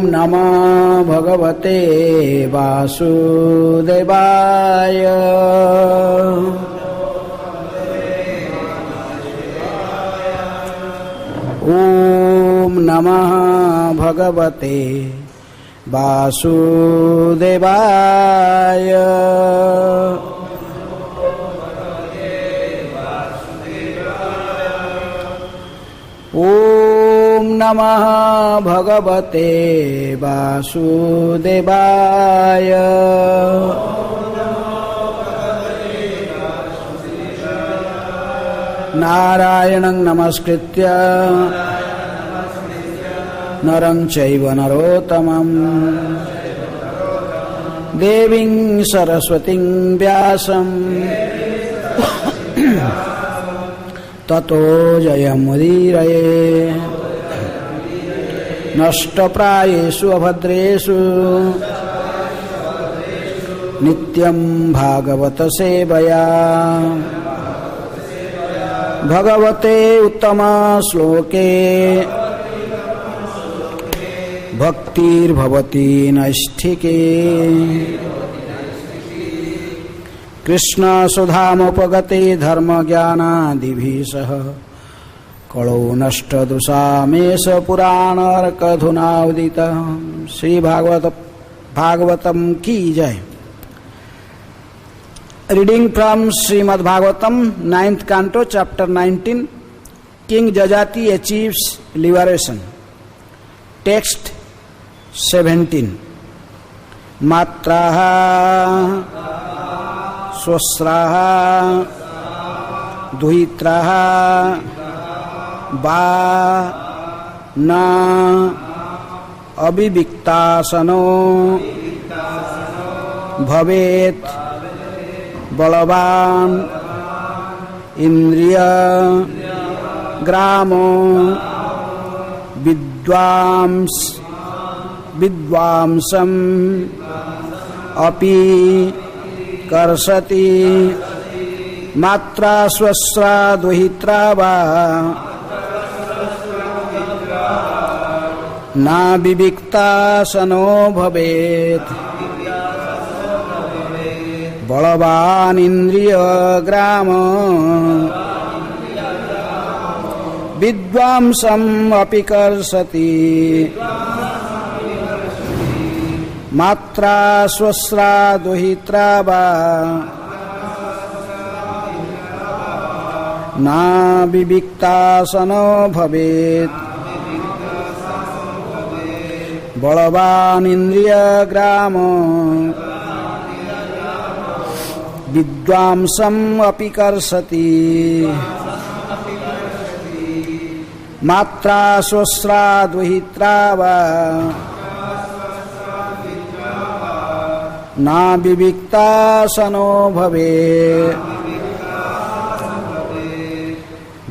नमो भगवते वासुदेवाय। ओम नमः भगवते वासुदेवाय। ओम नमः भगवते वासुदेवाय। नारायणं नमस्कृत्य नरं चैव नरोत्तमं देवीं सरस्वतीं व्यासं ततो जयमुदीरये। नष्टप्रायेषु अभद्रेषु नित्यं भागवत सेवया भगवते उत्तम श्लोके भक्तिर्भवति नैष्ठिके। कृष्ण सुधामुपगते धर्म ज्ञानादिभिः सह कलौ नष्ट दुषामेष पुराणार्कधुना उदित। श्री भागवतम की जय। Reading from Srimad Bhagavatam, 9th Canto, Chapter 19, King Jajati achieves liberation. Text 17. Matraha swasraha duhitraha ba na abhiviktasano bhavet बलवान इंद्रिय ग्रामो विद्वांसम अपि कर्षति मात्रा स्वस्रा दुहित्रा वा ना विविक्ता सनो भवेत्। बलवान इंद्रिय ग्राम विद्वांसम अपि कर्षति मात्रा स्वस्रा दुहित्रा वा ना विविक्ता सनो भवेत्। बलवान इंद्रिय ग्राम विद्वांसम अपि कर्षति मात्रा स्वस्रा दुहित्रा वा ना विविक्ता सनो भवेत्।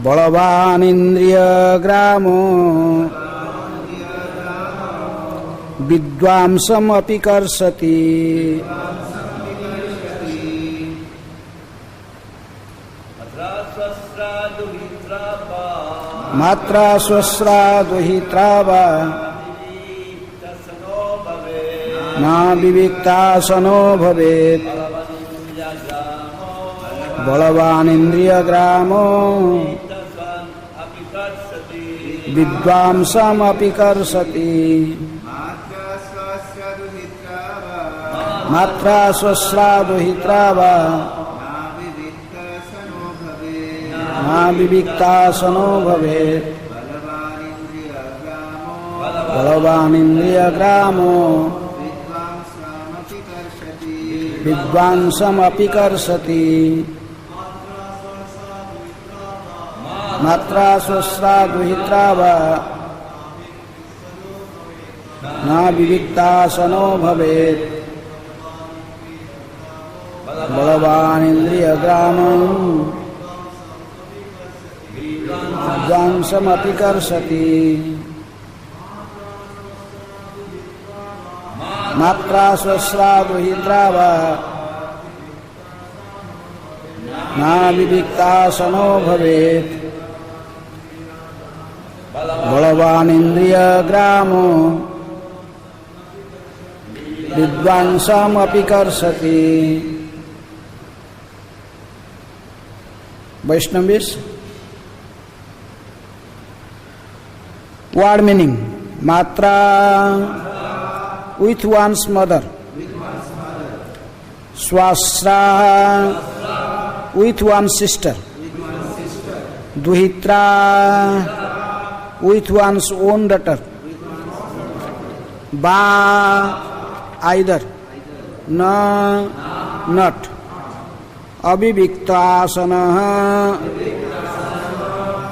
बलवान इंद्रिय ग्रामो विद्वांसम अपि कर्षति मात्रा स्वस्रा दुहित्रा वा ना विविक्ता सनो भवेत्। बलवान इंद्रिय ग्रामो विद्वांसम अपि कर्षति मात्रा स्वस्रा दुहित्रा वा ना विविक्ता सनो भवेत्। बलवान इंद्रिय ग्रामो विद्वांसम अपि कर्षति मात्रा स्वस्रा दुहित्रा वा ना विविक्ता सनो भवेत्। बलवान इंद्रिय ग्रामो विद्वांसम अपि कर्षति मात्रा स्वस्रा दुहित्रा वा ना विविक्ता सनो भवेत्। बलवान इंद्रिय ग्रामो विद्वांसमपि कर्षति. Vaishnavis. Word meaning: Matra, with one's mother. Swasra, with one's sister. Duhitra, with one's own daughter. Ba, either. Na, not. Abhiviktasana,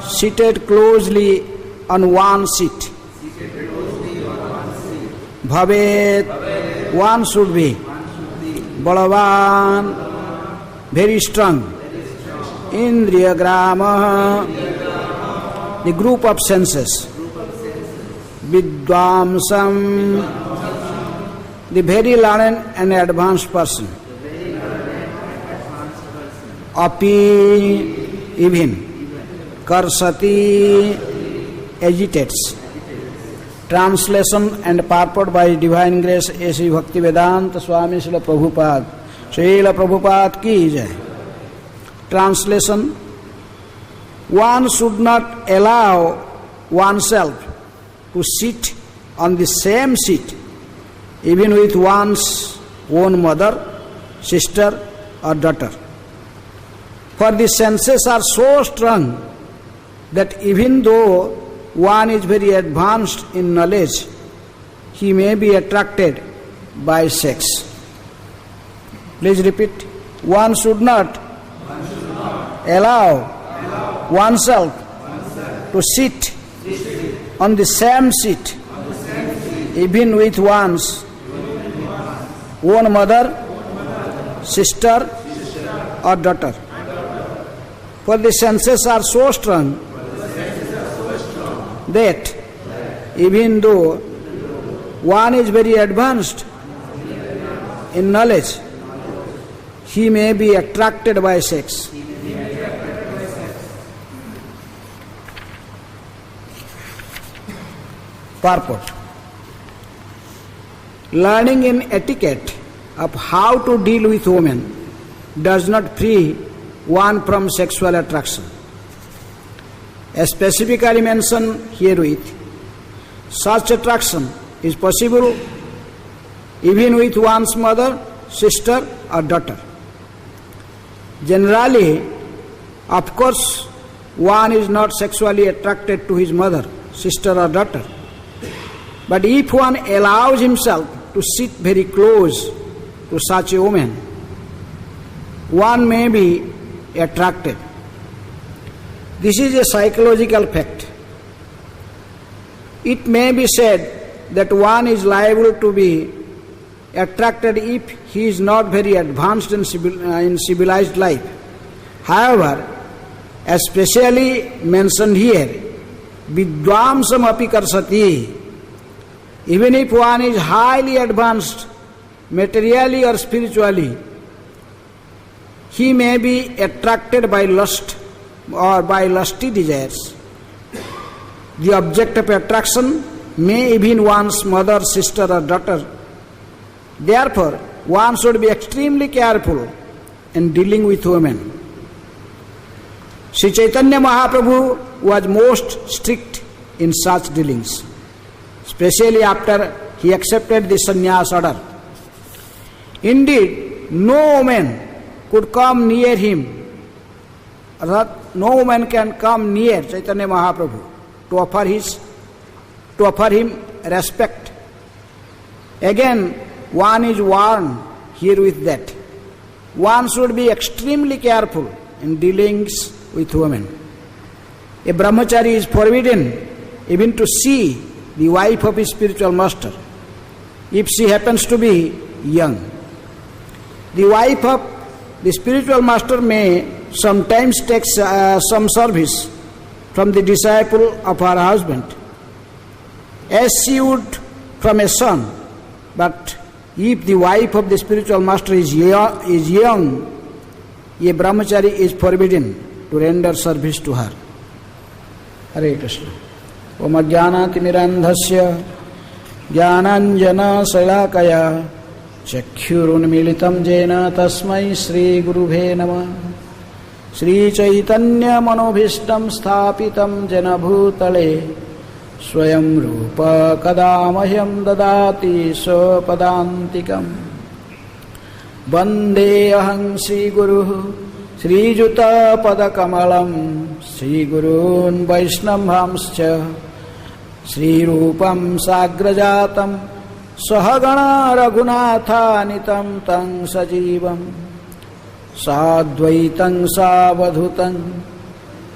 seated closely on one seat. Bhavet, one should be. Balavan, very strong. Indriya grama, the group of senses. Vidvamsam, the very learned and advanced person. Api, even. Karsati, agitates. Translation and purport by Divine Grace A.C. Bhaktivedanta Swami Srila Prabhupada. Srila Prabhupada ki jai. Translation: one should not allow oneself to sit on the same seat even with one's own mother, sister or daughter. For the senses are so strong that even though one is very advanced in knowledge, he may be attracted by sex. Please repeat. One should not allow oneself to sit on the same seat even with one's own mother, sister or daughter. For the senses are so strong that even though one is very advanced in knowledge, he may be attracted by sex. Purport: learning in etiquette of how to deal with women does not free one from sexual attraction. As specifically mentioned herewith, such attraction is possible even with one's mother, sister or daughter. Generally, of course, one is not sexually attracted to his mother, sister or daughter. But if one allows himself to sit very close to such a woman, one may be attracted. This is a psychological fact. It may be said that one is liable to be attracted if he is not very advanced in civilized life. However, as specially mentioned here, vidvamsam api karsati, even if one is highly advanced materially or spiritually, he may be attracted by lust or by lusty desires. The object of attraction may even one's mother, sister or daughter. Therefore, one should be extremely careful in dealing with women. Sri Chaitanya Mahaprabhu was most strict in such dealings, especially after he accepted the sannyas order. Indeed, no woman could come near him. No woman can come near Chaitanya Mahaprabhu to offer him respect. Again, one is warned herewith that one should be extremely careful in dealings with women. A brahmachari is forbidden even to see the wife of his spiritual master if she happens to be young. The wife of the spiritual master may sometimes take some service from the disciple of her husband, as she would from a son. But if the wife of the spiritual master is young, a brahmachari is forbidden to render service to her. Hare Krishna. Om ajnanatimirandhasya jnananjana salakaya चक्षुरुन्मीलितं येन तस्मै श्रीगुरुवे नमः। श्रीचैतन्यमनोभीष्टं स्थापितं येन भूतले स्वयं रूप कदा मह्यं ददाति स्वपदान्तिकम्। वन्देऽहं श्रीगुरुः श्रीयुतपदकमलं श्रीगुरून् वैष्णवांश्च श्रीरूपं साग्रजातं सहगण रघुनाथानितं तं सजीवं साद्वैतं सावधूतं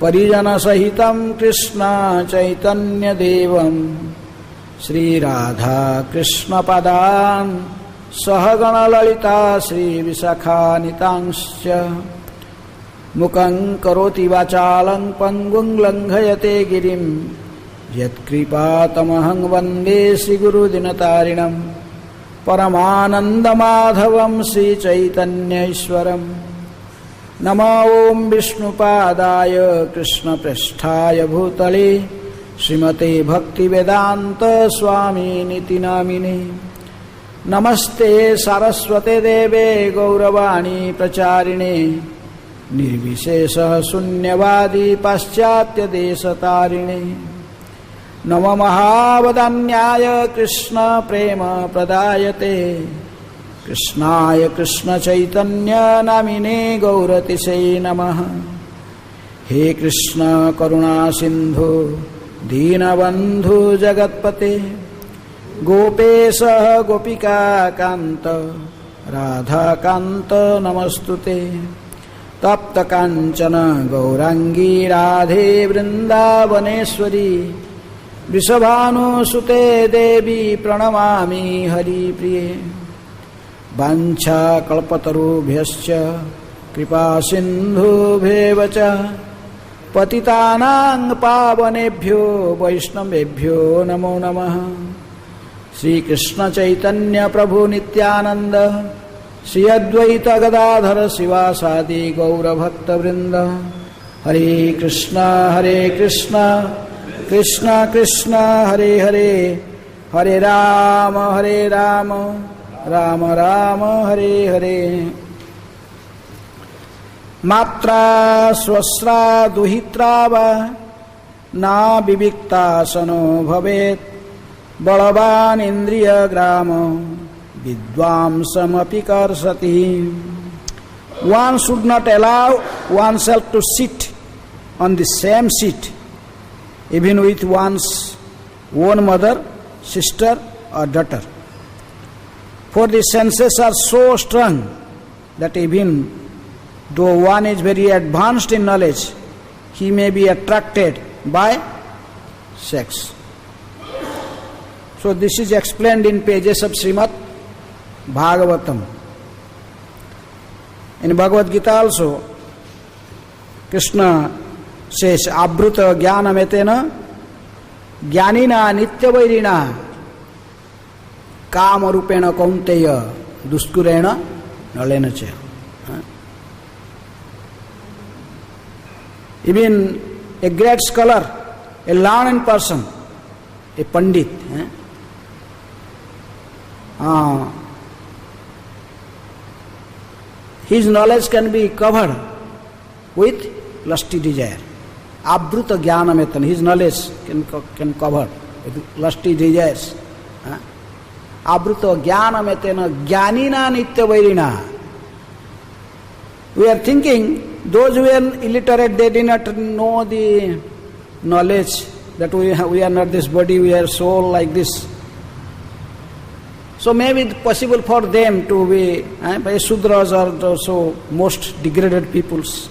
परिजनसहितं कृष्ण चैतन्यदेवं श्रीराधा कृष्णपदान् सहगण ललिता श्रीविशाखानितांश्च मुखं करोति वाचालं पङ्गुं लङ्घयते गिरिं यत्कृपातमहं वन्दे श्रीगुरुदिनतारिणं परमानन्दमाधवं श्रीचैतन्यैश्वरम्। नमो ॐ विष्णुपादाय कृष्णप्रेष्ठाय भूतले श्रीमते भक्तिवेदान्त स्वामिनिति नामिने। नमस्ते सारस्वते देवे गौरवाणी प्रचारिणे निर्विशेष शून्यवादी पाश्चात्य देशतारिणे। नमो महावदान्याय कृष्ण प्रेम प्रदायते कृष्णाय कृष्ण चैतन्य नामिने गौरतिसे नमः। हे कृष्ण करुणा सिंधु दीनबंधु जगत्पते गोपेश गोपिका कांत राधा कांत नमस्तुते। तप्त कांचन गौरांगी राधे वृंदावनेश्वरी वृषभानुसुते देवी प्रणमामि हरिप्रिये। वाञ्छाकल्पतरुभ्यश्च कृपा सिन्धुभ्येव च पतितानां पावनेभ्यो वैष्णवेभ्यो नमो नमः। श्रीकृष्ण चैतन्य प्रभु नित्यानंद श्री अद्वैत गदाधर शिवासादि गौरभक्तवृंद। हरे कृष्ण कृष्ण कृष्ण हरे हरे, हरे राम राम राम हरे हरे। मात्रा स्वस्रा दुहित्रा वा ना विविक्ता सनो भवेत् बलवान् इन्द्रियग्राम विद्वांसमपि कर्षति। One should not allow oneself to sit on the same seat even with one's own mother, sister or daughter. For the senses are so strong that even though one is very advanced in knowledge, he may be attracted by sex. So this is explained in pages of Srimad Bhagavatam. In Bhagavad Gita also, Krishna says, Abhruta jnanametena jnanina nityavairina kamarupena kaunteya duskurena nalena cha. Even a great scholar, a learned person, a pandit, his knowledge can be covered with lusty desire. Abhruta jnanametana, his knowledge can cover with lusty desires. Abhruta jnanametana jnanina nityavairina. We are thinking, those who are illiterate, they did not know the knowledge that we are not this body, we are soul like this. So maybe it's possible for them to be, by Sudras are also most degraded peoples.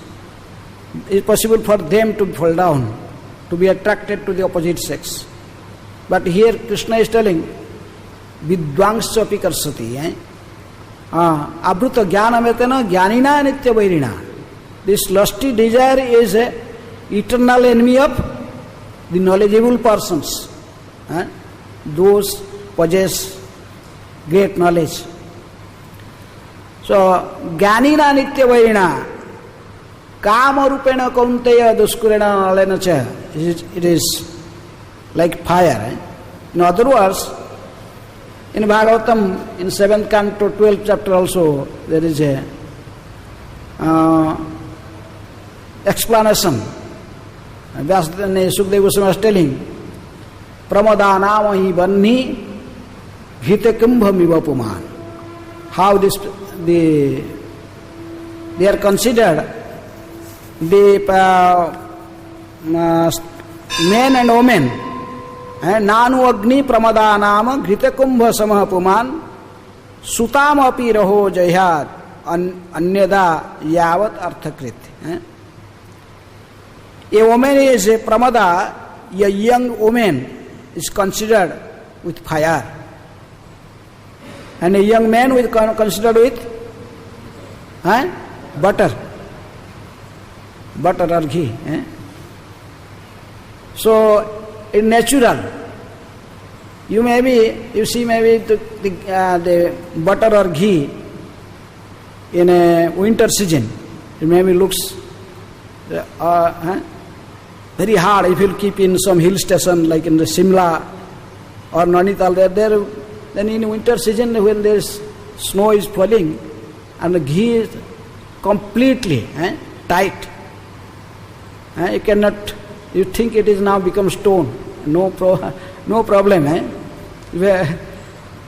It's possible for them to fall down, to be attracted to the opposite sex. But here Krishna is telling, Vidvangscha api karsati. Abhruta jnanametana jnanina nityavairina. This lusty desire is an eternal enemy of the knowledgeable persons. Those possess great knowledge. So, jnanina nityavairina kama rupena kaunteya duskurena nalena cha. It is like fire. In other words, In Bhagavatam, in 7th canto, 12th chapter also, there is a explanation. Sukadeva Goswami was telling, Pramadana Banni Ghitekumbha Puman. How they are considered the men and women. Nanu Agni Pramadanam Ghitekumbha Samah Puman Sutam api raho jayhat Anyada Yavat Arthakrit. A woman is a Pramada, a young woman is considered with fire. And a young man is considered with butter or ghee. So, it's natural. You see maybe the butter or ghee in a winter season, it maybe looks very hard. If you keep in some hill station like in the Simla or Nainital, then in winter season when there is snow is falling and the ghee is completely tight, you cannot. You think it is now become stone, no problem.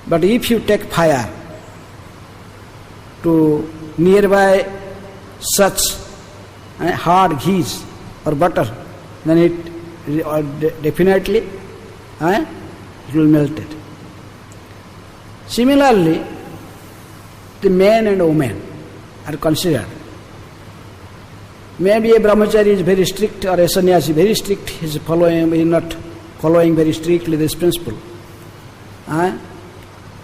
But if you take fire to nearby such hard ghees or butter, then it definitely it will melt it. Similarly, the men and women are considered. Maybe a brahmachari is very strict or a sannyasi very strict, he is not following very strictly this principle.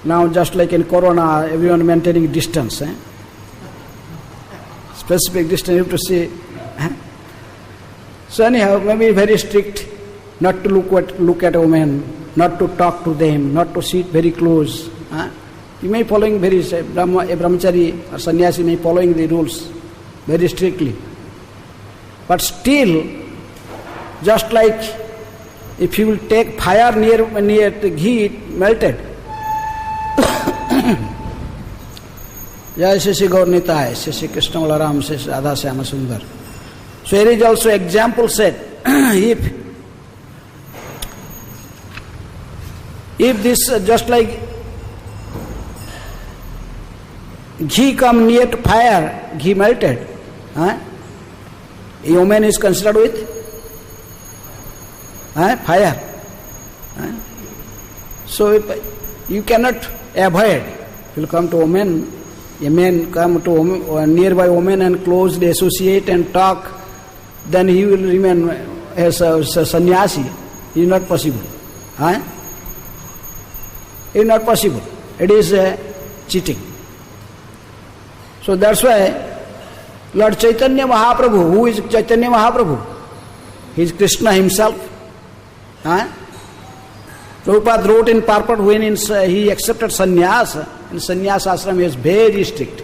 Now just like in Corona, everyone maintaining distance. Specific distance you have to see. So anyhow, maybe very strict, not to look at women, not to talk to them, not to sit very close. You may following a brahmachari or sannyasi may following the rules very strictly. But still, just like if you will take fire near the ghee, it melted. Jai Shri Gaur Nitai, Shri Krishna Balaram, Shri Radha Syama Sundar. So here is also example said, if this just like ghee come near to fire, ghee melted, a woman is considered with fire. So you cannot avoid. If you come to woman, a man come to a nearby woman and closely associate and talk, then he will remain as a sannyasi. It is not possible. It is not possible. It is cheating. So that's why Lord Chaitanya Mahaprabhu, who is Chaitanya Mahaprabhu? He is Krishna himself. Prabhupada wrote in purport when he accepted sannyas, in sannyas ashram he was very strict.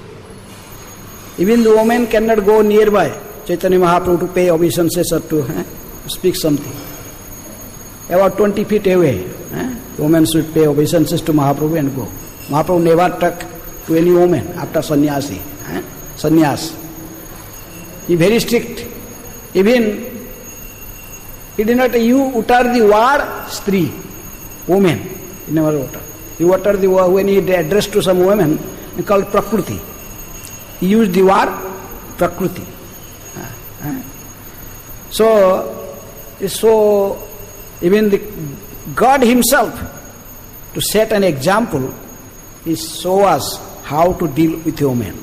Even the woman cannot go nearby Chaitanya Mahaprabhu to pay obeisances or to speak something. About 20 feet away, women should pay obeisances to Mahaprabhu and go. Mahaprabhu never talked to any woman after sannyas. He very strict. Even he did not utter the word stri, woman. He never uttered. He uttered the word when he addressed to some women, he called Prakriti. He used the word Prakriti. So even the God himself, to set an example, he show us how to deal with a woman.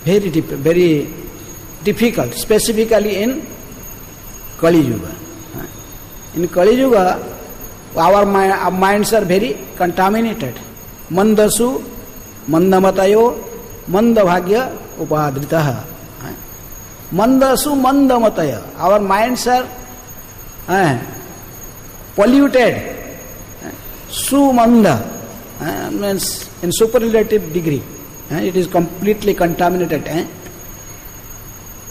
Very difficult, specifically in Kali Yuga. In Kali Yuga, our minds are very contaminated. Mandasu, mandamatayo, mandabhagya upadritaha. Mandasu, mandamataya. Our minds are polluted. Sumanda means in superlative degree. It is completely contaminated.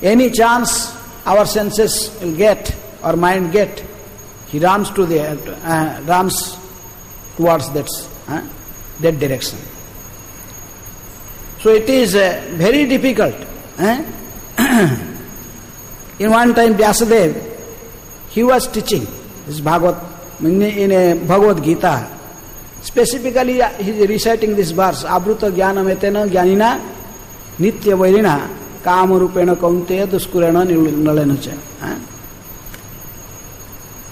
Any chance our senses will get, our mind get, he runs towards that that direction. So it is very difficult. In one time Vyasadeva, he was teaching this Bhagavad, in a Bhagavad Gita. Specifically he is reciting this verse, Abruta Jnanam etena jnanina nitya vairina kama rupena kaunteya duskurena nalena cha.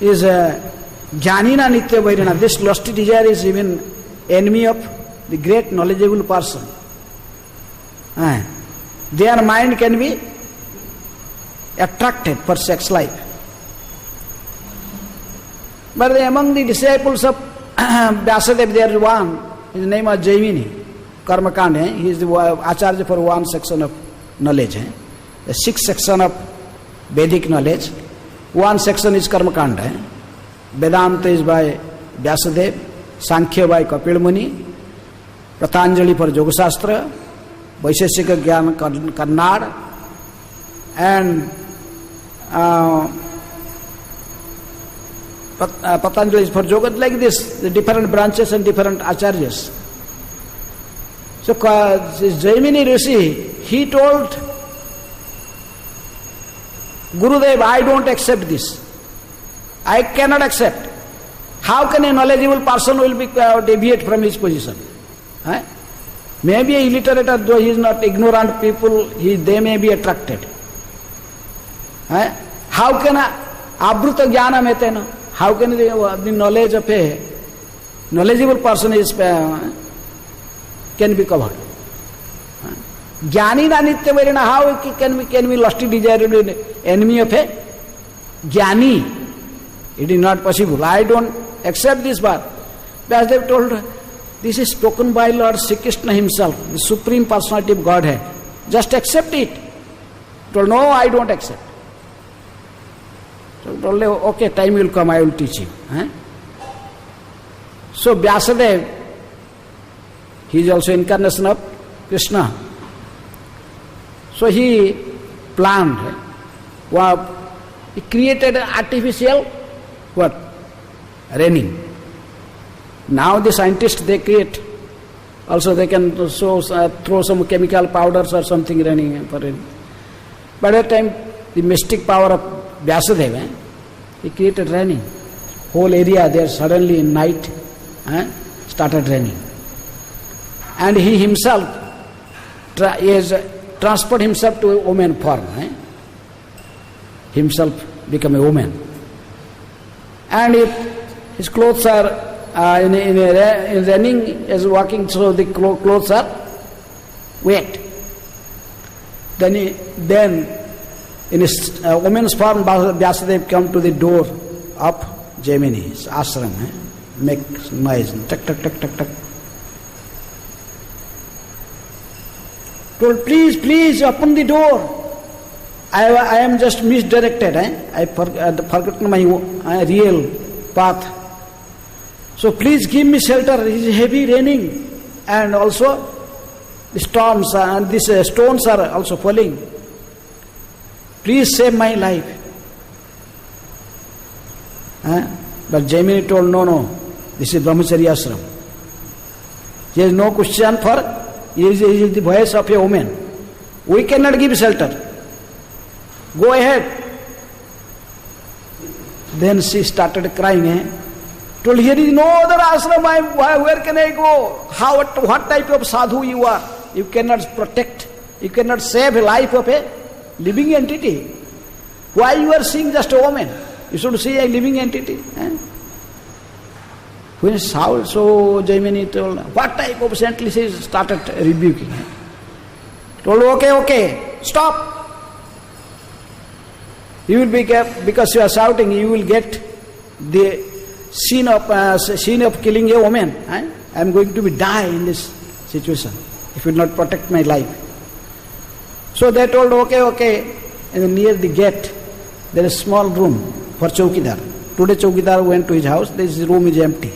Is jnanina nitya vairina. This lusty desire is even enemy of the great knowledgeable person. Their mind can be attracted for sex life. But among the disciples of Vyasadeva, there is one, his name was Jaimini, Karmakanda. He is the Acharya for one section of knowledge. The 6th section of Vedic knowledge. One section is Karmakanda. Vedanta is by Vyasadeva, Sankhya by Kapil Muni, Patanjali for Yoga Shastra, Vaisheshika Gyan Karnad, and Patanjali is for yoga, like this, the different branches and different acharyas. So Jaimini Rishi, he told Gurudev, I don't accept this. I cannot accept. How can a knowledgeable person will be deviate from his position? Maybe a illiterate, though he is not ignorant people, they may be attracted. How can Abruta Jnana Metena? How can the knowledge of a knowledgeable person is can be covered? Jnani na nitya vairina, how can we lusty desire enemy of a jnani? It is not possible. I don't accept this part. As they have told, this is spoken by Lord Sri Krishna himself, the Supreme Personality of Godhead. Just accept it. Told, no, I don't accept. So told, okay, time will come, I will teach you. So Vyasadeva, he is also incarnation of Krishna. So he planned, he created an artificial raining. Now the scientists, they create, also they can throw some chemical powders or something raining for rain. By that time, the mystic power of Vyasadeva, he created raining. Whole area there suddenly in night started raining. And he himself transferred himself to a woman form. Himself become a woman. And his clothes are in raining, is walking, so the clothes are wet. Then in his woman's form, Vyasadeva come to the door of Jaimini's ashram, make noise, tuck, tuck, tuck, tuck, tuck. Told, please open the door. I am just misdirected. I forgotten my real path. So please give me shelter. It is heavy raining, and also the storms and these stones are also falling. Please save my life. But Jaimini told, no, this is Brahmacharya ashram. There is no question for, he is the voice of a woman. We cannot give shelter. Go ahead. Then she started crying. Told, here is no other ashram, where can I go? What type of sadhu you are? You cannot protect, you cannot save the life of a living entity. Why you are seeing just a woman? You should see a living entity. When Saul, so Jaimini told, what type of saintly, she started rebuking. Told, okay, stop. You will be, because you are shouting, you will get the sin of killing a woman. I am going to die in this situation if you will not protect my life. So they told, okay. And near the gate, there is a small room for Chowkidar. Today Chowkidar went to his house, this room is empty.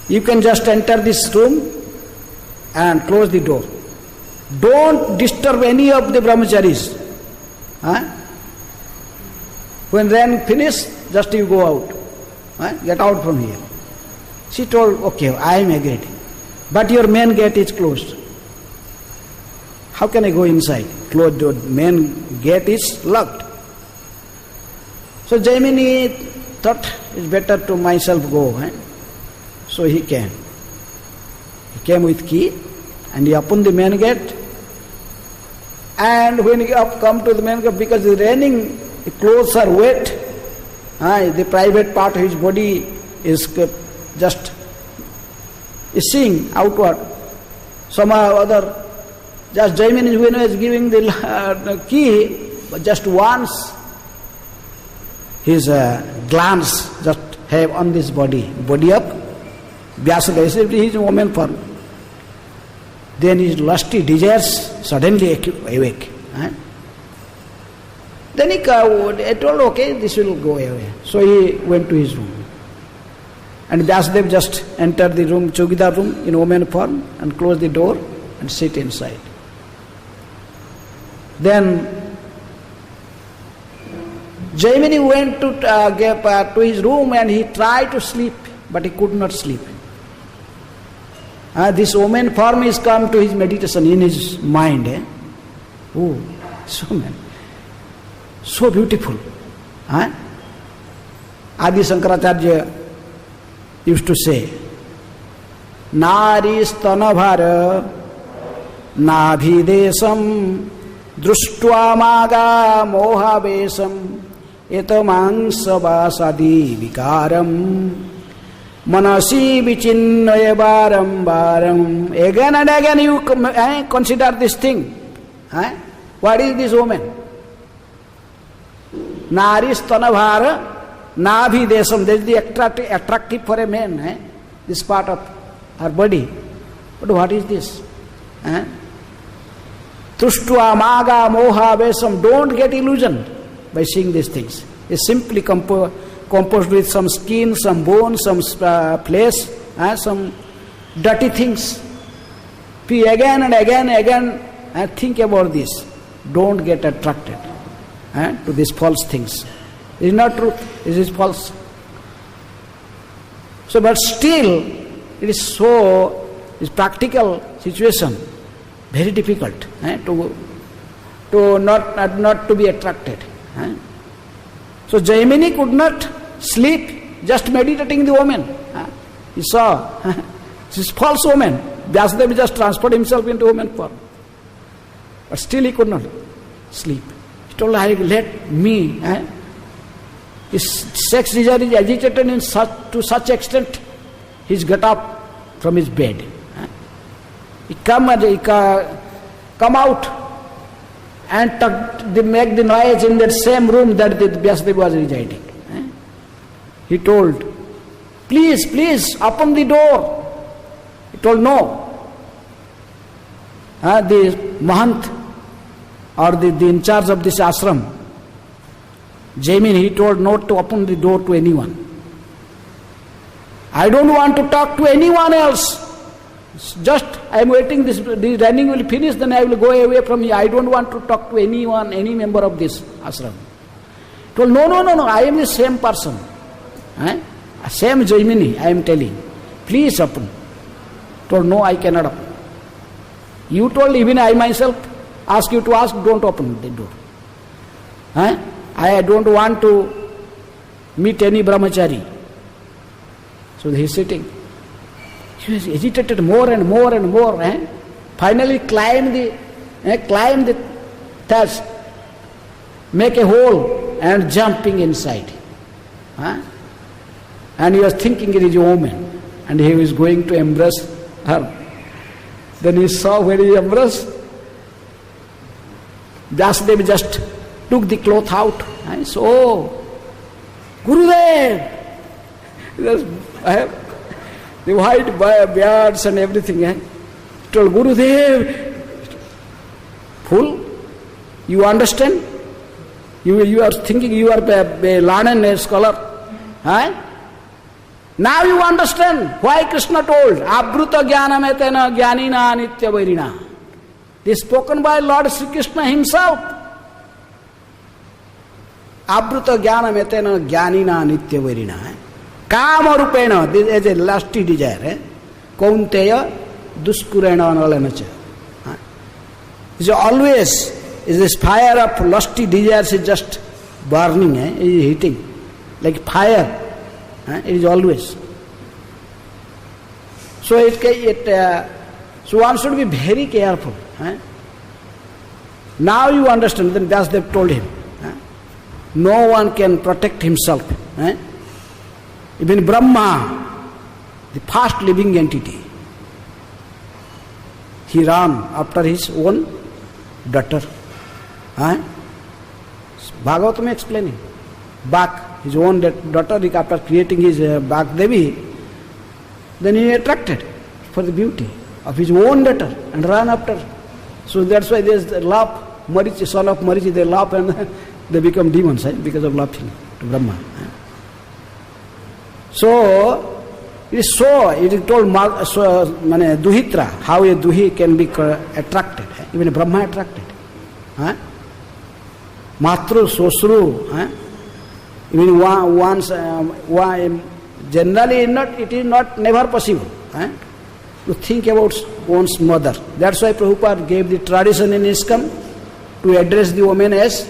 You can just enter this room and close the door. Don't disturb any of the brahmacharis. When rain finish, just you go out. Get out from here. She told, okay, I am agreed. But your main gate is closed. How can I go inside? Closed door, main gate is locked. So Jaimini thought it's better to myself go. So he came. He came with key and he opened the main gate. And when he come to the main gate, because it's raining, the clothes are wet. The private part of his body is just seeing outward. Somehow or other, just Jaimini when he was giving the key, but just once his glance just have on this body up. Vyasadeva said he is a woman form. Then his lusty desires suddenly awake. Then he told, okay, this will go away. So he went to his room. And Vyasadeva just entered the room, Chogidar room, in woman form, and closed the door and sit inside. Then Jaimini went to his room and he tried to sleep, but he could not sleep. This woman form is come to his meditation in his mind. Oh, so beautiful. Adi Shankaracharya used to say, Nari stanabhara nabhidesam društva maga mohavesam etamangsa vasadi vikaram manasi vichinnaya varam varam. Again and again you consider this thing. What is this woman? Nari stanabhara Nabhi desam, that is the attractive for a man, this part of her body. But what is this? Trushtva maga moha vesam, don't get illusioned by seeing these things. It's simply composed with some skin, some bone, some flesh, some dirty things. Again and again, think about this. Don't get attracted to these false things. It is not truth, it is false. So, but still, it is it's practical situation, very difficult to not to be attracted. So Jaimini could not sleep, just meditating the woman. He saw, this is false woman. Vyasadeva just transferred himself into woman form. But still he could not sleep. He told, let me. His sex desire is agitated to such extent, he's got up from his bed. He come out and make the noise in that same room that the Vyasadeva was residing. He told, please, open the door. He told, no. The Mahant or the in charge of this ashram, Jaimini, he told not to open the door to anyone. I don't want to talk to anyone else. Just I am waiting, the running will finish, then I will go away from here. I don't want to talk to anyone, any member of this ashram. He told, no, I am the same person. Same Jaimini, I am telling. Please open. He told, no, I cannot open. You told, even I myself ask you to ask, don't open the door. I don't want to meet any brahmachari. So he is sitting. He was agitated more and more and more. Finally climbed the thatch, make a hole and jumping inside. And he was thinking it is a woman and he was going to embrace her. Then he saw when he embraced, Vyasadeva just took the cloth out. I said, oh, Gurudev! I have the white beards and everything. He told, Gurudev, fool, you understand? You are thinking you are a learned scholar. Now you understand why Krishna told, Abruta jnanam etena jnanina nitya vairina. This is spoken by Lord Sri Krishna himself. Abruta jnanam etena jnanina nitya vairina. Kama rupena, this is a lusty desire. Kaunteya duskurena analacha. It's always, is this fire of lusty desires is just burning, it is heating. Like fire, it is always. So so one should be very careful. Now you understand, then Vyasdev told him. No one can protect himself. Even Brahma, the first living entity, he ran after his own daughter. Bhagavatam explaining. Bak, his own daughter, after creating his Bak Devi, then he attracted for the beauty of his own daughter and ran after. So that's why there is love. Marichi, son of Marichi, they laugh and they become demons because of laughing to Brahma. So it is told Duhitra, how a Duhi can be attracted. Even a Brahma attracted. Matru, Sosru, even once, generally it is not never possible to think about one's mother. That's why Prabhupada gave the tradition in ISKCON to address the woman as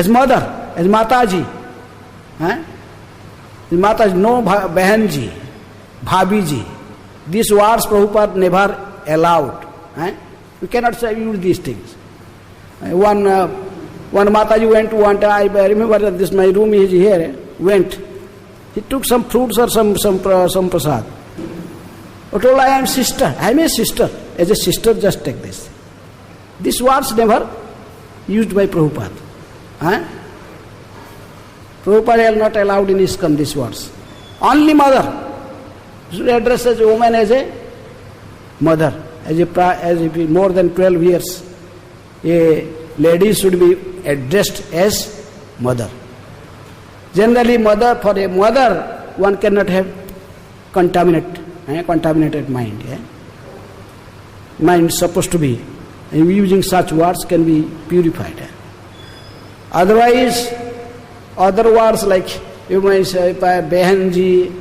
mother, as Mataji. Mataji, no Bahanji, Bhabiji. These words Prabhupada never allowed. You cannot say use these things. One Mataji went to one time, I remember that this my room is here, went. He took some fruits or some prasad. He told, I am sister, I am a sister. As a sister, just take this. These words never used by Prabhupada. Prabhupada has not allowed in ISKCON these words. Only mother. Should address as a woman as a mother. As if more than 12 years, a lady should be addressed as mother. Generally, for a mother, one cannot have contaminated mind. Mind is supposed to be, using such words can be purified. Otherwise, other words like you may say Behanji,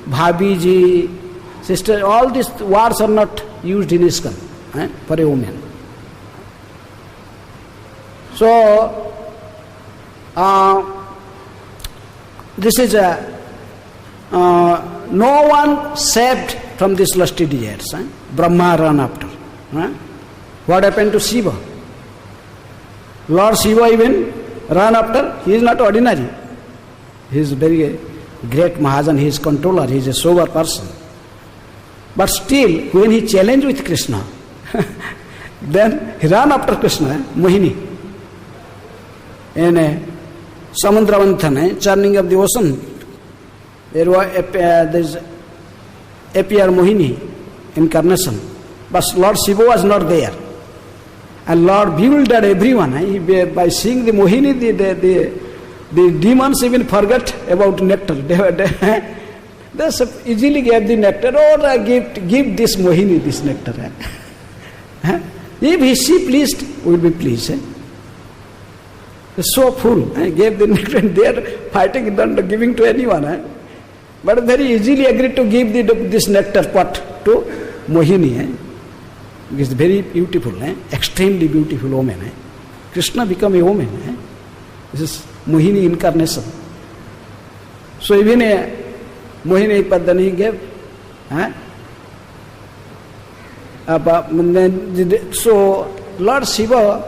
Bhabiji, sister, all these words are not used in ISKCON for a woman. So, this is no one saved from these lusty desires. Brahma ran after. What happened to Shiva? Lord Shiva even ran after. He is not ordinary. He is very great Mahajan. He is controller. He is a sober person. But still, when he challenged with Krishna, then he ran after Krishna, Mohini. In Samudravanthan, churning of the ocean, there is appear Mohini incarnation. But Lord Shiva was not there. And Lord bewildered everyone. By seeing the Mohini, the demons even forgot about nectar. They easily gave the nectar. Give this Mohini this nectar. If she pleased, we will be pleased. So full. Gave the nectar and they are fighting, not giving to anyone. But very easily agreed to give this nectar pot to Mohini. It's very beautiful, extremely beautiful woman. Krishna become a woman. This is Mohini incarnation. So even a Mohini Padani gave. So Lord Shiva,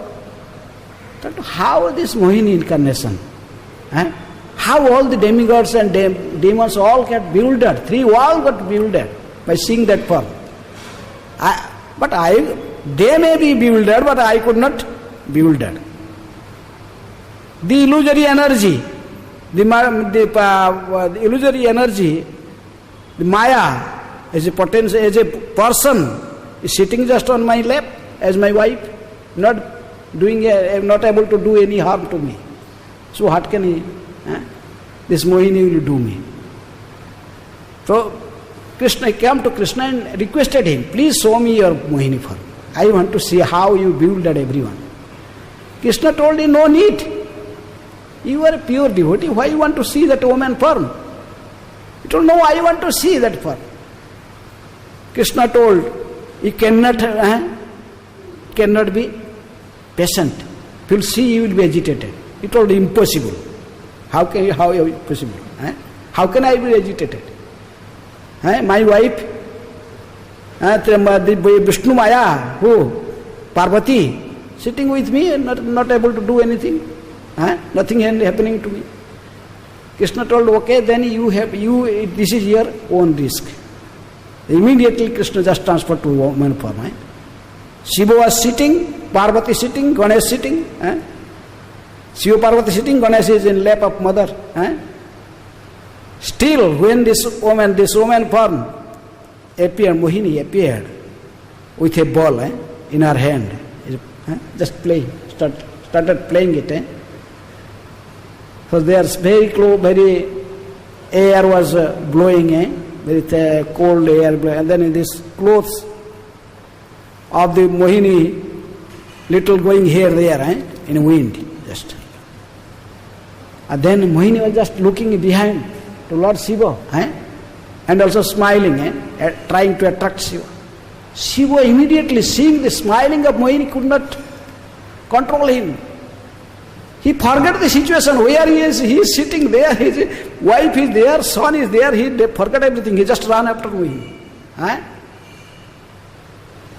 how this Mohini incarnation? How all the demigods and demons all get bewildered. 3 all got bewildered by seeing that form. But they may be bewildered, but I could not bewildered. The illusory energy, the illusory energy, the Maya, as a potential, as a person, is sitting just on my lap as my wife, not able to do any harm to me. So what can he? This Mohini will do me. So Krishna came to Krishna and requested him, please show me your Mohini form. I want to see how you bewildered everyone. Krishna told him, no need. You are a pure devotee. Why you want to see that woman form? He told, no, I want to see that form. Krishna told, you cannot be patient. If you will see, you will be agitated. He told, impossible. How possible? How can I be agitated? My wife, Vishnu Maya, who? Parvati, sitting with me and not able to do anything. Nothing happening to me. Krishna told, okay, then this is your own risk. Immediately Krishna just transferred to woman form. Shiva was sitting, Parvati sitting, Ganesh sitting. Shiva Parvati sitting, Ganesh is in lap of mother. Still, when this woman form appeared, Mohini appeared with a ball in her hand, just playing, started playing it. So there's very close, very air was blowing, very cold air blowing, and then in this clothes of the Mohini, little going here there, in wind, just. And then Mohini was just looking behind to Lord Shiva, and also smiling, trying to attract Shiva. Shiva immediately seeing the smiling of Mohini could not control him. He forgot the situation where he is sitting there, his wife is there, son is there, he forgot everything, he just ran after Mohini.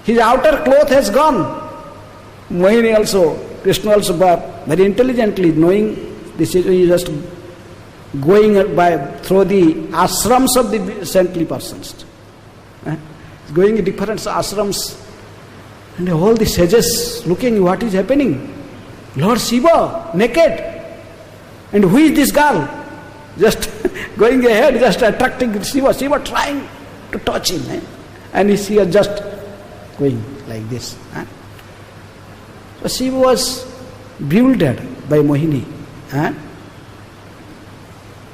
His outer cloth has gone. Mohini also, Krishna also, very intelligently knowing this is just going through the ashrams of the saintly persons. Going in different ashrams, and all the sages looking what is happening. Lord Shiva, naked. And who is this girl? Just going ahead, just attracting Shiva. Shiva trying to touch him. And she was just going like this. So Shiva was bewildered by Mohini.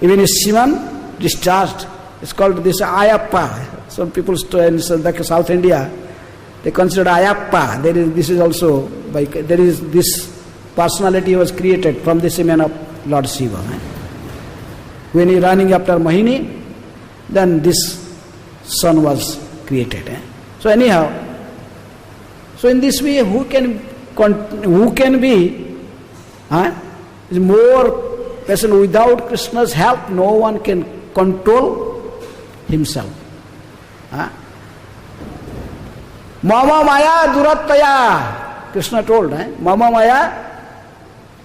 Even a Shivan discharged. It's called this Ayappa. Some people in South India, they consider Ayappa. This personality was created from the semen of Lord Shiva. When he running after Mohini, then this son was created. So anyhow, so in this way, who can be more person without Krishna's help? No one can control himself. Mama Maya Durattaya. Krishna told, Mama Maya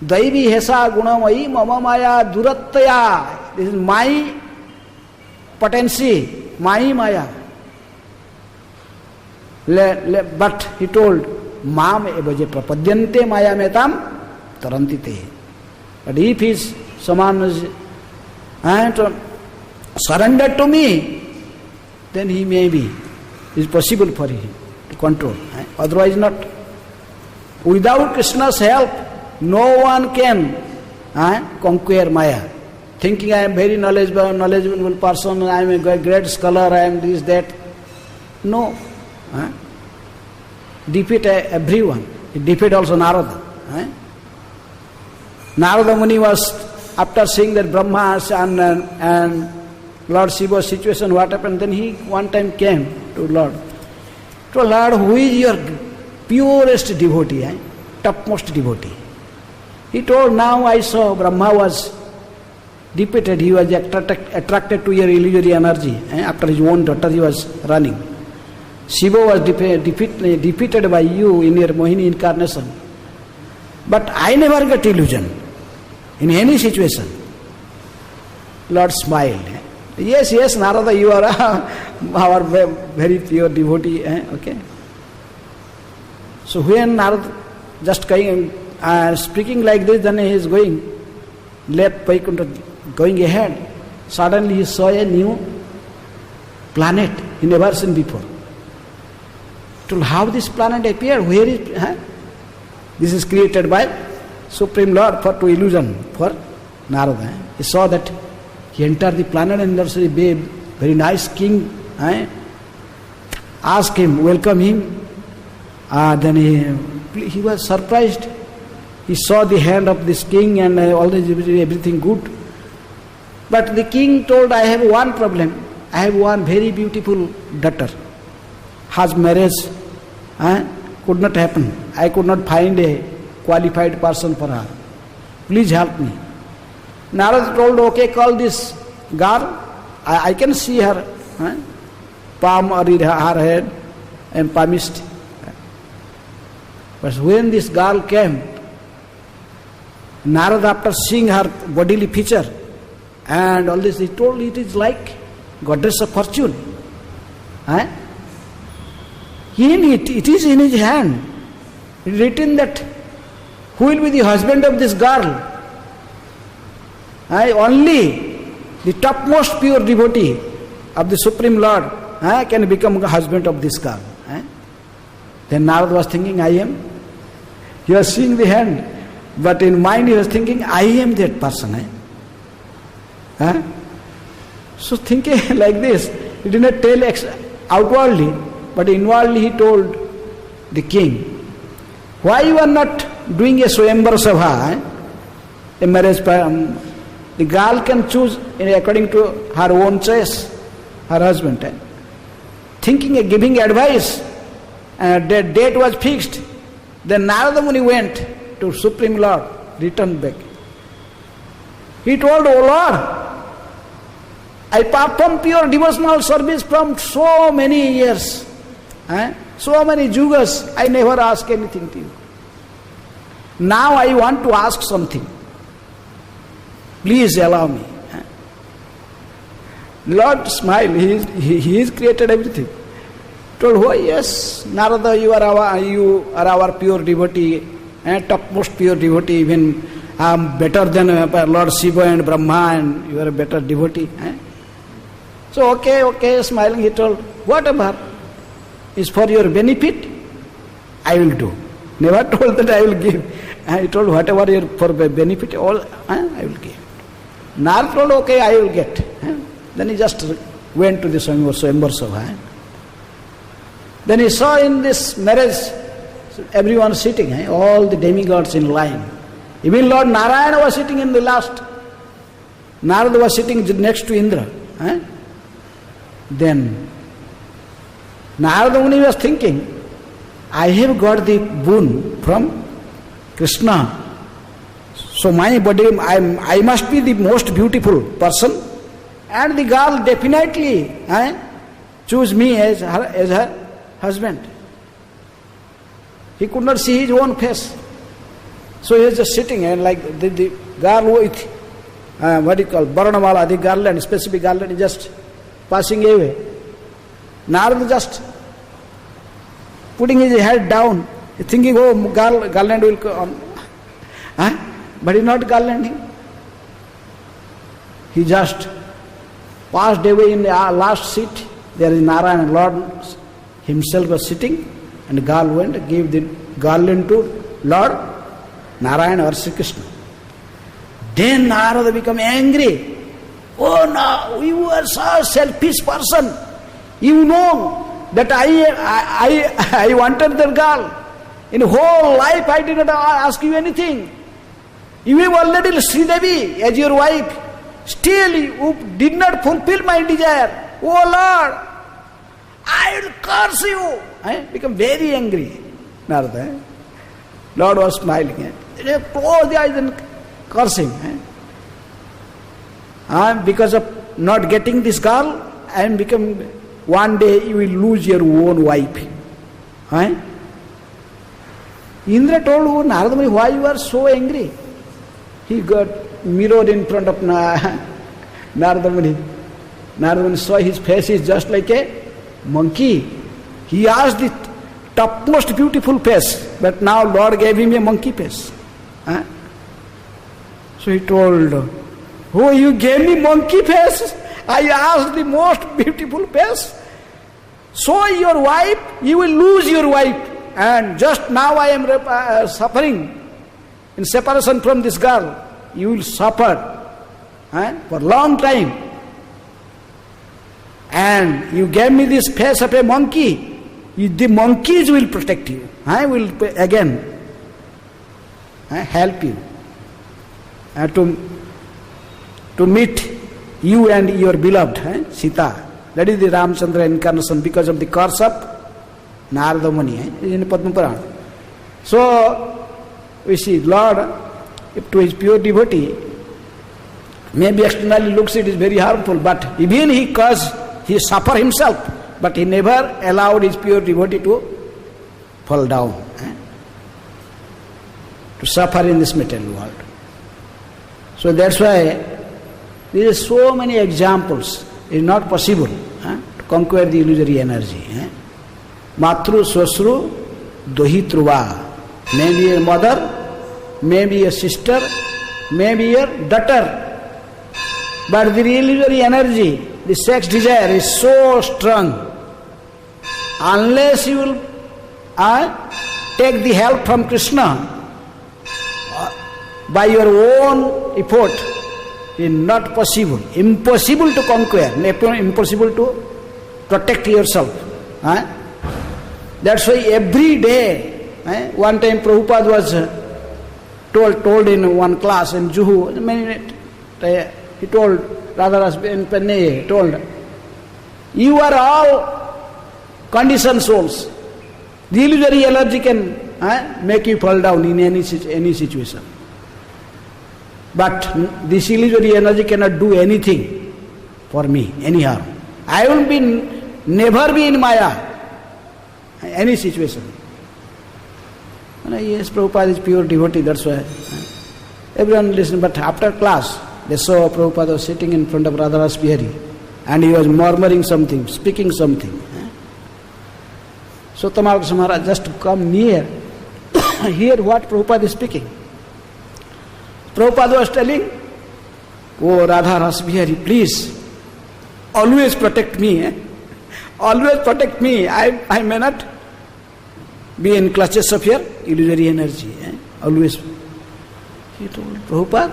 Daivi Hesa Gunamayi Mama Maya Durattaya. This is my potency, my Maya. But he told, Mam ebaje prapadyante Maya metam tarantite. But if someone is surrendered to me, then he may be. It is possible for him to control. Otherwise not. Without Krishna's help, no one can conquer Maya. Thinking I am very knowledgeable person, I am a great scholar, I am this, that. No. Defeat everyone. He defeated also Narada. Narada Muni was, after seeing that Brahma and Lord Shiva's situation, what happened, then he one time came to Lord. To Lord, who is your purest devotee, topmost devotee? He told, now I saw Brahma was defeated, he was attracted to your illusory energy. After his own daughter he was running. Shiva was defeated by you in your Mohini incarnation. But I never get illusion in any situation. Lord smiled. Yes, Narada, you are our very pure devotee. Okay. So when Narada just speaking like this, then he is going left, going ahead. Suddenly he saw a new planet he never seen before. To how this planet appeared? Where is this is created by Supreme Lord to illusion for Narada. He saw that he entered the planet and there's a very nice king. Ask him, welcome him. Then he was surprised. he saw the hand of this king and all this, everything good. But the king told, I have one problem. I have one very beautiful daughter. Her marriage could not happen. I could not find a qualified person for her. Please help me. Narada told, okay, call this girl. I can see her palm or her head, and promised. But when this girl came, Narada, after seeing her bodily feature and all this, he told it is like goddess of fortune. It is in his hand. It is written that who will be the husband of this girl? Only the topmost pure devotee of the Supreme Lord can become the husband of this girl. Then Narada was thinking, I am. He was seeing the hand, but in mind he was thinking, I am that person. So thinking like this, he did not tell outwardly, but inwardly he told the king, why you are not doing a Swayamvar Sabha, a marriage? The girl can choose according to her own choice, her husband. Thinking, giving advice, the date was fixed. Then Narada Muni went to Supreme Lord, returned back. He told, O Lord, I perform pure devotional service from so many years, so many yugas, I never ask anything to you. Now I want to ask something. Please allow me. Lord smiled, he has created everything. Told, oh yes, Narada, you are our pure devotee, topmost pure devotee, even better than Lord Shiva and Brahma, and you are a better devotee. So okay, smiling, he told, whatever is for your benefit, I will do. Never told that I will give. He told, whatever is for benefit, all I will give. Narada told, okay, I will get. Then he just went to the Swayamvar Sabha. Then he saw in this marriage, everyone sitting, all the demigods in line. Even Lord Narayana was sitting in the last. Narada was sitting next to Indra. Then Narada Muni was thinking, I have got the boon from Krishna. So my body, I must be the most beautiful person, and the girl definitely choose me as her husband. He could not see his own face. So he was just sitting and like the girl with, Baranamala, the garland, specific garland, is just passing away. Narada just putting his head down, thinking, oh, garland will come. But he not garlanding. He just passed away in the last seat. There is Narayana, Lord himself was sitting, and the girl went and gave the garland to Lord Narayana or Sri Krishna. Then Narada became angry. Oh no, you are such a selfish person. You know that I wanted that girl. In whole life I did not ask you anything. You have already Sridevi as your wife. Still you did not fulfill my desire. Oh Lord, I will curse you. Become very angry. Narada. Lord was smiling. Close the eyes and curse him. Because of not getting this girl, I am become, one day you will lose your own wife. Indra told, oh, Narada Muni, why you are so angry? He got mirrored in front of Narada Muni. Narada Muni saw his face is just like a monkey. He asked the topmost beautiful face, but now Lord gave him a monkey face. So he told, oh, you gave me monkey face? I asked the most beautiful face. So your wife, you will lose your wife. And just now I am suffering in separation from this girl. You will suffer for a long time. And you gave me this face of a monkey. The monkeys will protect you. I will again. help you to meet you and your beloved Sita. That is the Ramchandra incarnation because of the curse of Narada Muni in Padma Purana. So we see Lord, if to his pure devotee, maybe externally looks it is very harmful, but even he suffer himself, but he never allowed his pure devotee to fall down, to suffer in this material world. So that's why there are so many examples. It is not possible to conquer the illusory energy. Matru Swasru Dohitruva. Maybe a mother, maybe a sister, maybe a daughter. But the illusory energy, the sex desire is so strong. Unless you will take the help from Krishna by your own effort, it is not possible. Impossible to conquer, impossible to protect yourself. That's why every day, one time Prabhupada was told in one class in Juhu, he told Radharas in Penne, told, you are all conditioned souls. The illusory energy can make you fall down in any situation. But this illusory energy cannot do anything for me, any harm. I will never be in Maya, any situation. Yes, Prabhupada is pure devotee, that's why. Everyone listened, but after class, they saw Prabhupada was sitting in front of Radharas Bihari and he was murmuring something, speaking something. So Tamarkas Maharaj just come near, hear what Prabhupada is speaking. Prabhupada was telling, oh Radharas Bihari, please, always protect me. Always protect me. I may not be in clutches of your illusory energy. Always. He told Prabhupada,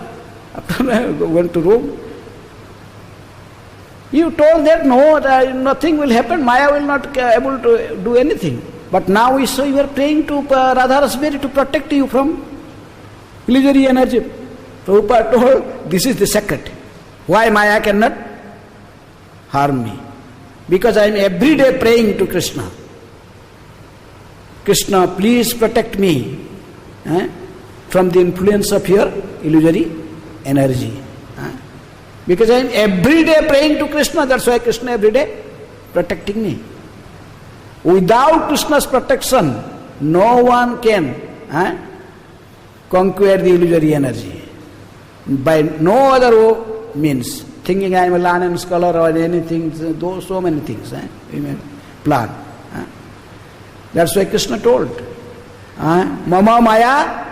after I went to Rome, you told that no, nothing will happen, Maya will not be able to do anything. But now we saw you are praying to Radharas Bihari to protect you from illusory energy. Prabhupada told, this is the secret. Why Maya cannot harm me? Because I am every day praying to Krishna. Krishna, please protect me from the influence of your illusory energy. Because I am every day praying to Krishna, that's why Krishna every day protecting me. Without Krishna's protection, no one can conquer the illusory energy. By no other means, thinking I am a learned scholar or anything, so many things we may plan. That's why Krishna told, Mama Maya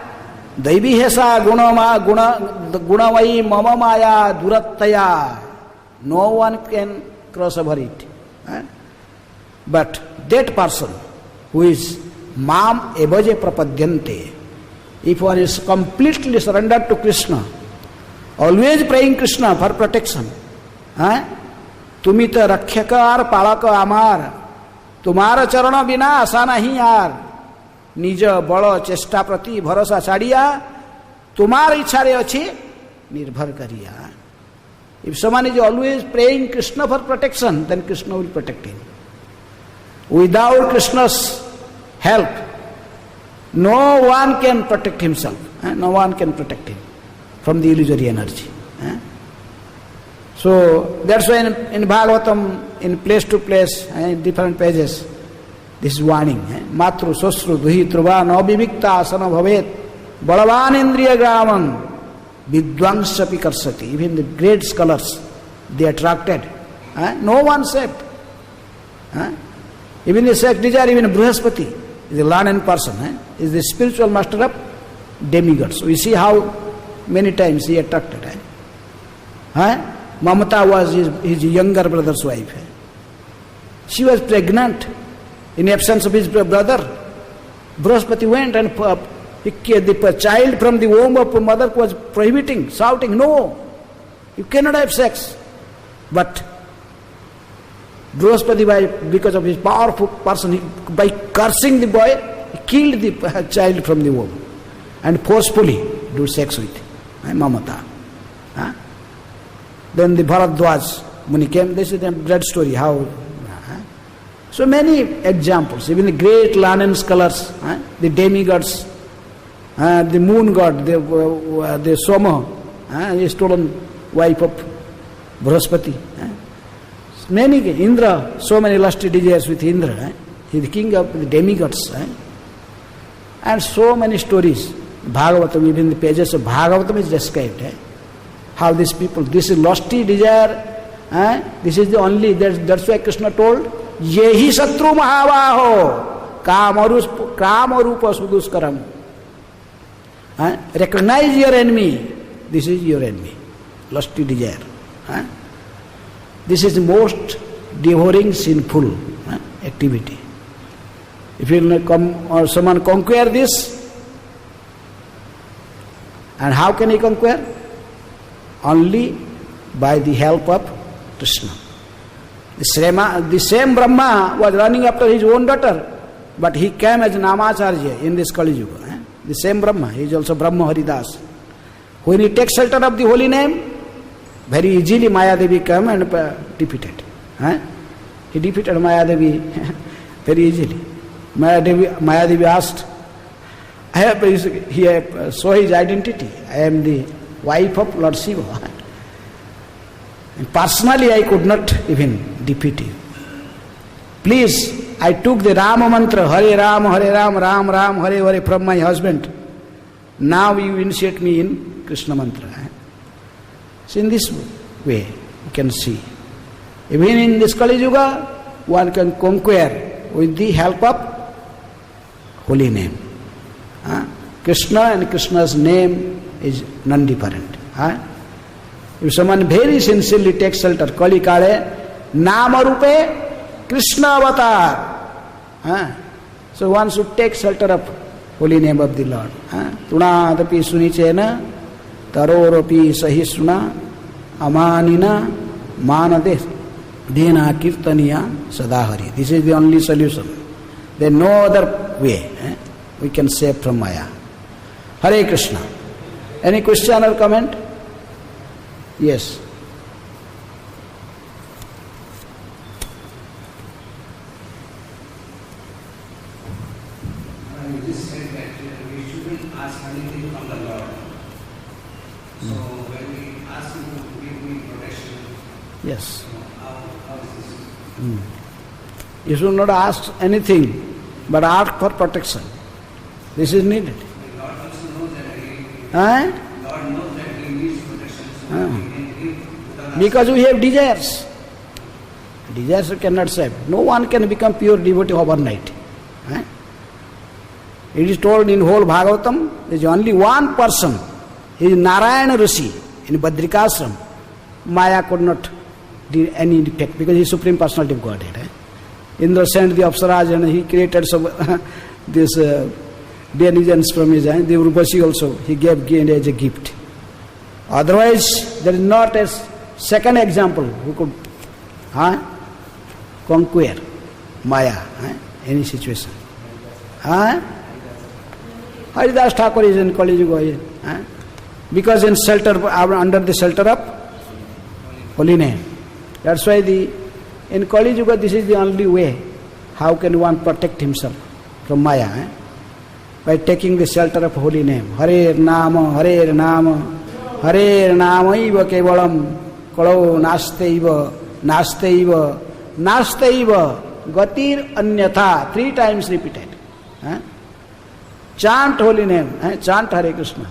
Daivi Hesa Gunavayi Mama Maya Durattaya. No one can cross over it. But that person who is Mam Evaje Prapadyante, if one is completely surrendered to Krishna, always praying Krishna for protection, Tumita Rakhyakar Palaka Amar, तुम्हारा चरण बिना आशा नहीं यार, निज बड़ चेष्टा प्रति भरोसा छाड़िया, तुम्हार इच्छा रे अच्छी निर्भर करिया. If someone is always praying Krishna for protection, then Krishna will protect him. Without Krishna's help, no one can protect himself. No one can protect him from the illusory energy. So that's why in Bhagavatam, in place to place, in different pages, this is warning. Matru Sosru Duhitruva no Vivikta Asana Bhavet Balavan Indriya Graman Vidvangshapi Karsati. Even the great scholars, they attracted. No one saved. Even the sex desire, even Brihaspati is a learned person, is the spiritual master of demigods. So we see how many times he attracted. Mamata was his younger brother's wife. She was pregnant in absence of his brother. Brihaspati went and the child from the womb of mother was prohibiting, shouting, no, you cannot have sex. But Brihaspati, because of his powerful person, by cursing the boy, he killed the child from the womb. and forcefully do sex with Mamata. Then the Bharadwaj Muni came. This is a great story. How? So many examples. Even the great learned scholars, the demigods, the moon god, the Soma, the stolen wife of Brahaspati. Many Indra, so many lusty desires with Indra. He is the king of the demigods. And so many stories. Bhagavatam, even the pages of Bhagavatam is described. How these people, this is lusty desire, this is the only, that's why Krishna told, Yehi Satru Mahavaho Kamarupa Suduskaram. Recognize your enemy. This is your enemy. Lusty desire. This is the most devouring, sinful activity. If you come or someone conquer this, and how can he conquer? Only by the help of Krishna. The same Brahma was running after his own daughter, but he came as Namacharya in this Kali Yuga. The same Brahma, he is also Brahma Haridas. When he takes shelter of the holy name, very easily Maya Devi came and defeated. He defeated Maya Devi very easily. Maya Devi asked, he saw his identity. I am the wife of Lord Shiva. And personally I could not even defeat you. Please, I took the Rama mantra, Hare Ram, Ram Ram, Hare Hare from my husband. Now you initiate me in Krishna mantra. So in this way, you can see. Even in this Kali Yuga, one can conquer with the help of holy name. Krishna and Krishna's name is non-different. If someone very sincerely takes shelter, Kali Kale, Nama Rupe, Krishna Avatar. So one should take shelter of holy name of the Lord. Tunadapi sunichena, taroropi sahisruna, amanina, manade, dena kirtaniya sadahari. This is the only solution. There is no other way. We can save from Maya. Hare Krishna. Any question or comment? Yes. You just said that we shouldn't ask anything from the Lord. So when we ask Him to give me protection, Yes. how is this? You should not ask anything, but ask for protection. This is needed. The Lord also knows that Lord knows that He needs protection, so He can give without Because we have desires. Desires cannot save. No one can become pure devotee overnight. It is told in whole Bhagavatam, there is only one person. He is Narayana Rishi in Badrikashram. Maya could not do any effect because he is Supreme Personality of Godhead. Indra sent the Apsaras and he created some this denizens from his hand. The Urvashi also he gave as a gift. Otherwise, there is not a second example who could conquer Maya, any situation. Haridas Thakur is in Kali Yuga, because in shelter, under the shelter of holy name. That's why in Kali Yuga this is the only way. How can one protect himself from Maya? By taking the shelter of holy name. Hare Nama, Hare Nama, Hare Namaiva Kevalam, Kalau Nastaiva, Nastaiva, Nastaiva, Gatir Anyatha, 3 times repeated. Chant holy name, chant Hare Krishna.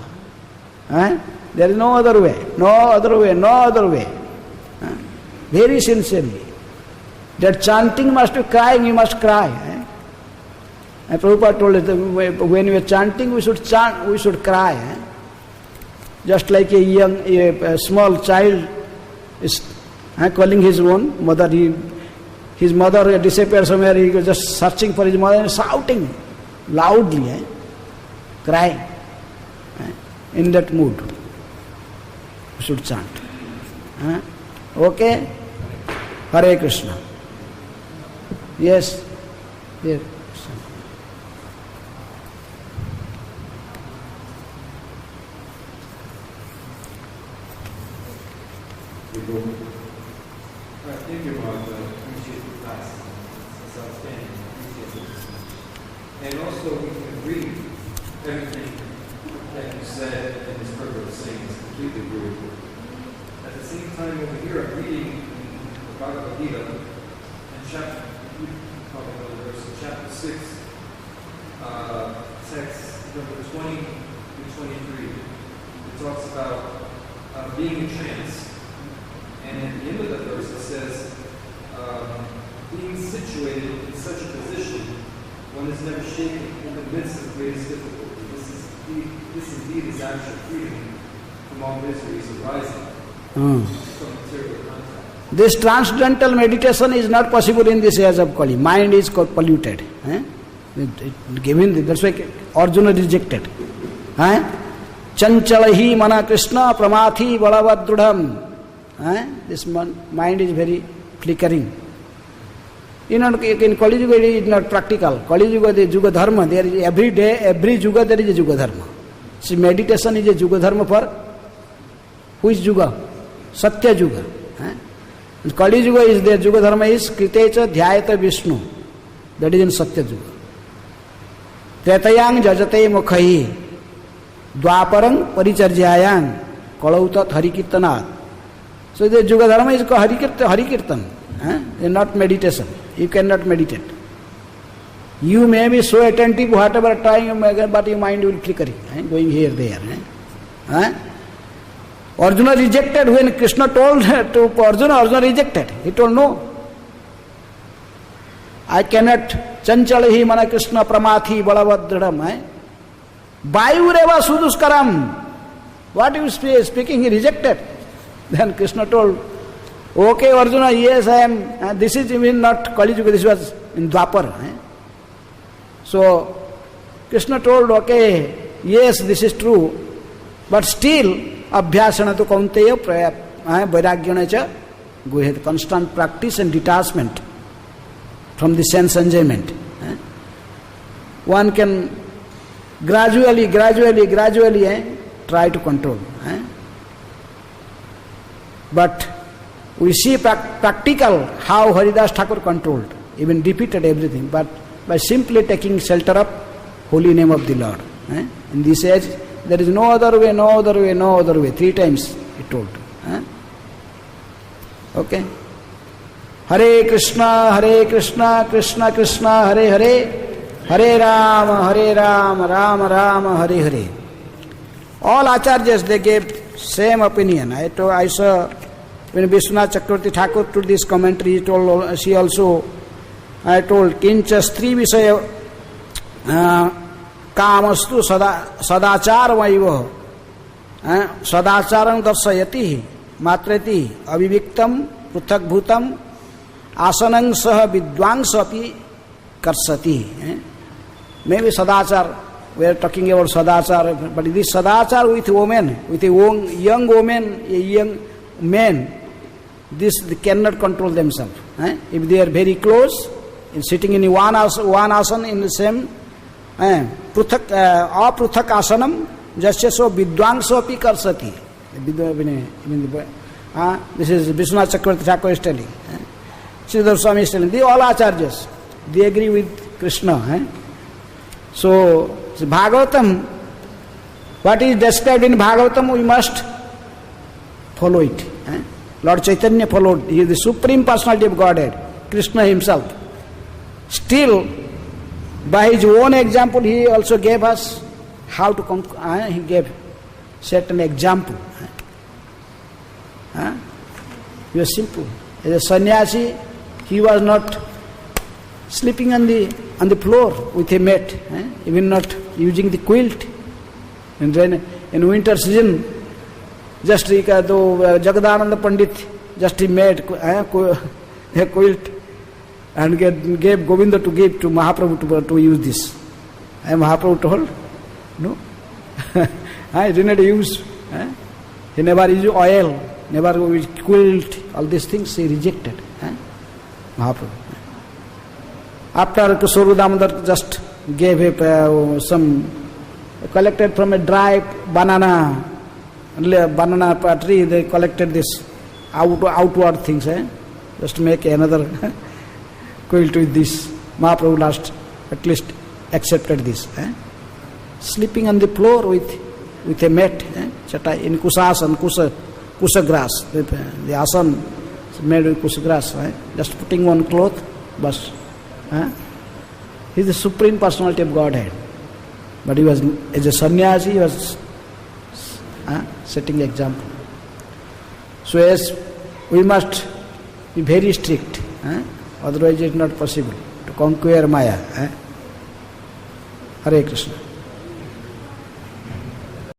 There is no other way, no other way, no other way. Very sincerely. That chanting must be crying, you must cry. And Prabhupada told us that when we are chanting, we should chant, we should cry. Just like a small child is calling his own mother. His mother disappeared somewhere, he was just searching for his mother and shouting loudly, crying. In that mood, we should chant. Okay? Hare Krishna. Yes? Yes. book. Thank you, Mark. I appreciate the class. It's outstanding. I appreciate it. And also, we can agree everything that you said and this purpose of saying is completely agree. At the same time, over here, I'm reading the Bhagavad Gita, and chapter 6, text number 20 to 23. It talks about being in trance. And at the end of the verse, it says, being situated in such a position, one is never shaken in the midst of greatest difficulty. This indeed is actual freedom from all miseries arising from material contact. This transcendental meditation is not possible in this age of Kali. Mind is polluted. Given that's why Arjuna rejected. Chanchalahi mana Krishna pramathi balavadrudham. This mind is very flickering. In Kali Yuga it is not practical. Kali Yuga, the Yuga Dharma, there is every day, every Yuga there is a Yuga Dharma. See, meditation is a Yuga Dharma for which Yuga? Satya Yuga. Kali Yuga is there, Yuga Dharma is Kritecha Dhyayata Vishnu. That is in Satya Yuga. Tretayang Jajate Mukhahi Dwaparang Paricharjayang Kalautat Harikirtanat. So the Yuga Dharma is called Harikirtan. Not meditation. You cannot meditate. You may be so attentive whatever time you may, but your mind will flickering, going here, there. Arjuna rejected when Krishna told to Arjuna, Arjuna rejected. He told no. I cannot. Chanchalahi mana Krishna pramathi balavadradam. Vayureva suduskaram. What you speaking? He rejected. Then Krishna told, okay, Arjuna, yes, I am. This is even not Kali Yuga, this was in Dwapar. So, Krishna told, okay, yes, this is true, but still, abhyasana to kaunteya vairagyana cha guhed, constant practice and detachment from the sense enjoyment. One can gradually try to control. But we see practical how Haridas Thakur controlled, even defeated everything, but by simply taking shelter of holy name of the Lord. In this age, there is no other way, no other way, no other way. 3 times he told. Okay. Hare Krishna, Krishna Krishna, Hare Hare, Hare Rama, Rama Rama, Hare Hare. All acharyas, they gave same opinion. I saw when Vishwanath Chakravarti Thakur took this commentary, she also, I told, Kincha Stri Visaya Kamastu Sadachar Vaiva Sadacharam Darsayati Matrati Aviviktam Pruthak Bhutam Asanang Saha Vidwangsapi Karsati. Maybe Sadachar, we are talking about Sadachar, but this Sadachar with women, with a young woman, a young man, this they cannot control themselves. If they are very close, sitting in one asana in the same pruthak asanam, jasya so vidwangso api karsati. This is Vishwanath Chakravarti Thakur is telling. Sridhar Swami is telling. They all acharyas, they agree with Krishna. So Bhagavatam, what is described in Bhagavatam, we must follow it. Lord Chaitanya followed. He is the Supreme Personality of Godhead, Krishna himself. Still, by his own example, he also gave us how to he gave certain example. He was simple. As a sannyasi, he was not sleeping on the floor with a mat, even not using the quilt. And then in winter season, just Jagadananda Pandit just he made a quilt and gave Govinda to give to Mahaprabhu to use this. Mahaprabhu told, no. He did not use. He never used oil, never used quilt, all these things he rejected. Mahaprabhu. After Kishore Damodar just gave some, collected from a dry banana tree, they collected this outward things, just make another quilt with this. Mahaprabhu last at least accepted this. Sleeping on the floor with a mat, chata in kusasan, kusa grass. The asan is made with kusa grass. Just putting one cloth, bas. He is the Supreme Personality of Godhead. But he was, as a sannyasi, he was setting example. So as we must be very strict, otherwise it is not possible to conquer Maya. Hare Krishna.